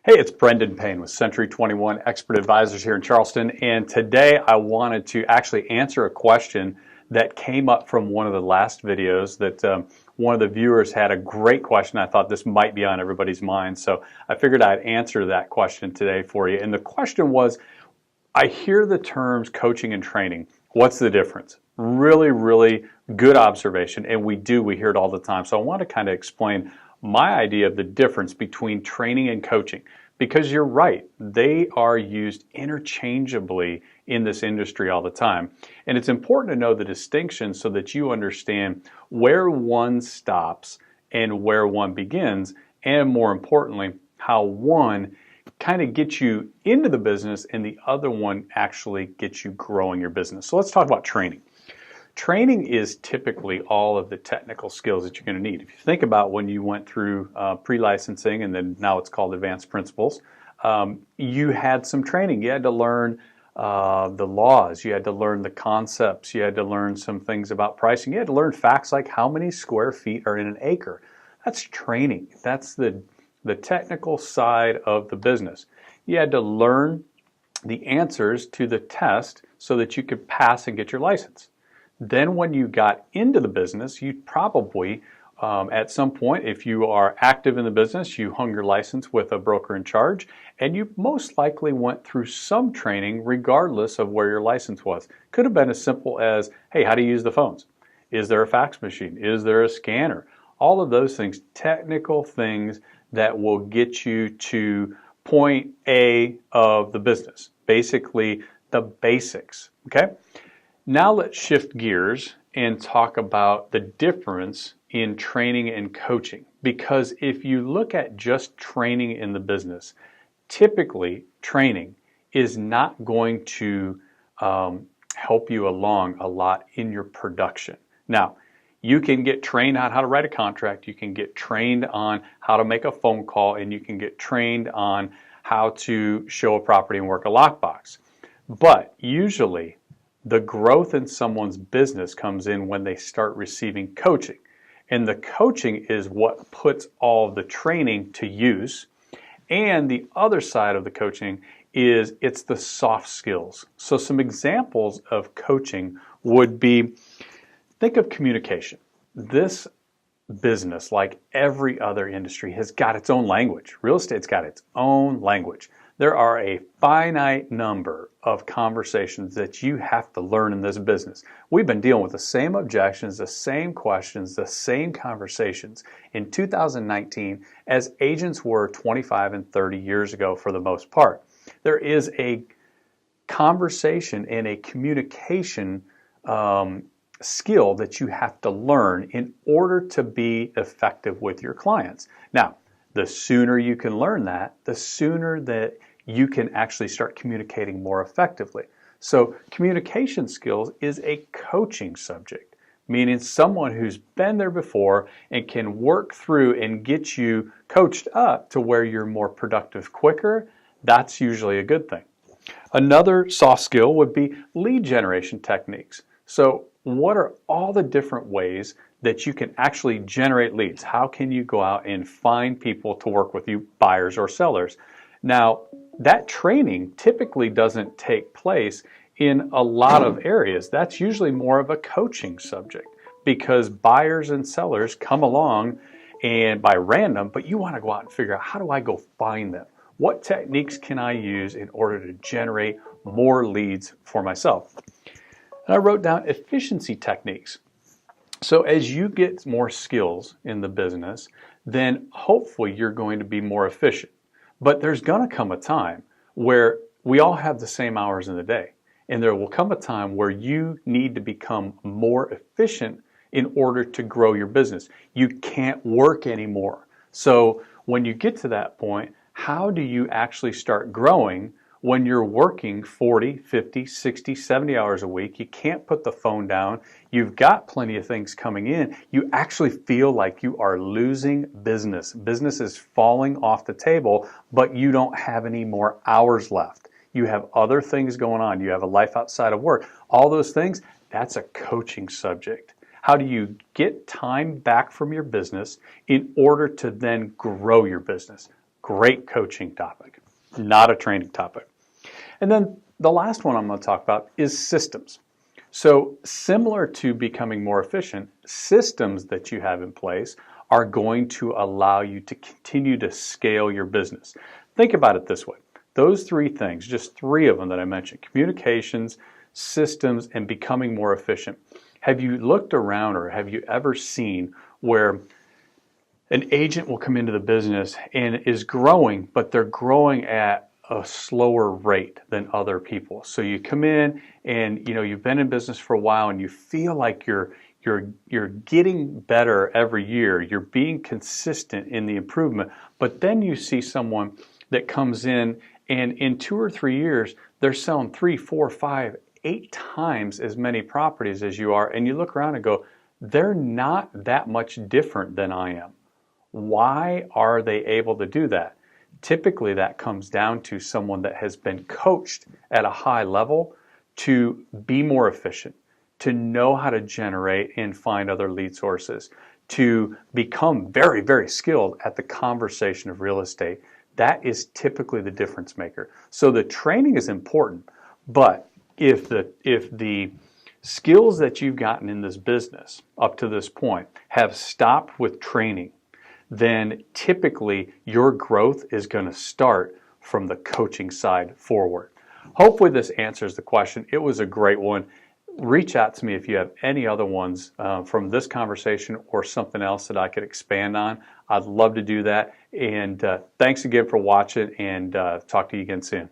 Hey, it's Brendon Payne with Century 21 Expert Advisors here in Charleston, and today I wanted to actually answer a question that came up from one of the last videos that one of the viewers had a great question. I thought this might be on everybody's mind, so I figured I'd answer that question today for you. And the question was, I hear the terms coaching and training. What's the difference? Really good observation, and we hear it all the time. So I want to kind of explain my idea of the difference between training and coaching, because you're right, they are used interchangeably in this industry all the time. And it's important to know the distinction so that you understand where one stops and where one begins, and more importantly, how one kind of gets you into the business and the other one actually gets you growing your business. So let's talk about training. Training is typically all of the technical skills that you're going to need. If you think about when you went through pre-licensing, and then now it's called advanced principles, you had some training. You had to learn the laws, you had to learn the concepts, you had to learn some things about pricing, you had to learn facts like how many square feet are in an acre. That's training. That's the technical side of the business. You had to learn the answers to the test so that you could pass and get your license. Then when you got into the business, you probably, at some point, if you are active in the business, you hung your license with a broker in charge, and you most likely went through some training regardless of where your license was. Could have been as simple as, hey, how do you use the phones? Is there a fax machine? Is there a scanner? All of those things, technical things that will get you to point A of the business. Basically, the basics, okay? Now let's shift gears and talk about the difference in training and coaching. Because if you look at just training in the business, typically training is not going to help you along a lot in your production. Now, you can get trained on how to write a contract, you can get trained on how to make a phone call, and you can get trained on how to show a property and work a lockbox. But usually, the growth in someone's business comes in when they start receiving coaching. And the coaching is what puts all the training to use. And the other side of the coaching is it's the soft skills. So some examples of coaching would be, think of communication. This business, like every other industry, has got its own language. Real estate's got its own language. There are a finite number of conversations that you have to learn in this business. We've been dealing with the same objections, the same questions, the same conversations in 2019 as agents were 25 and 30 years ago for the most part. There is a conversation and a communication skill that you have to learn in order to be effective with your clients. Now, the sooner you can learn that, the sooner that you can actually start communicating more effectively. So communication skills is a coaching subject, meaning someone who's been there before and can work through and get you coached up to where you're more productive quicker. That's usually a good thing. Another soft skill would be lead generation techniques. So what are all the different ways that you can actually generate leads? How can you go out and find people to work with you, buyers or sellers? Now, that training typically doesn't take place in a lot of areas. That's usually more of a coaching subject because buyers and sellers come along and by random, but you want to go out and figure out, how do I go find them? What techniques can I use in order to generate more leads for myself? And I wrote down efficiency techniques. So as you get more skills in the business, then hopefully you're going to be more efficient. But there's going to come a time where we all have the same hours in the day. And there will come a time where you need to become more efficient in order to grow your business. You can't work anymore. So when you get to that point, how do you actually start growing when you're working 40, 50, 60, 70 hours a week? You can't put the phone down. You've got plenty of things coming in. You actually feel like you are losing business. Business is falling off the table, but you don't have any more hours left. You have other things going on. You have a life outside of work. All those things, that's a coaching subject. How do you get time back from your business in order to then grow your business? Great coaching topic, not a training topic. And then the last one I'm going to talk about is systems. So similar to becoming more efficient, systems that you have in place are going to allow you to continue to scale your business. Think about it this way. Those three things, just three of them that I mentioned, communications, systems, and becoming more efficient. Have you looked around, or have you ever seen where an agent will come into the business and is growing, but they're growing at a slower rate than other people? So you come in and you've been in business for a while and you feel like you're getting better every year. You're being consistent in the improvement, but then you see someone that comes in and in 2 or 3 years they're selling 3, 4, 5, 8 times as many properties as you are, and you look around and go, they're not that much different than I am. Why are they able to do that? Typically that comes down to someone that has been coached at a high level to be more efficient, to know how to generate and find other lead sources, to become very, very skilled at the conversation of real estate. That is typically the difference maker. So the training is important, but if the skills that you've gotten in this business up to this point have stopped with training, then typically your growth is going to start from the coaching side forward. Hopefully this answers the question. It was a great one. Reach out to me if you have any other ones from this conversation or something else that I could expand on. I'd love to do that. And thanks again for watching, and talk to you again soon.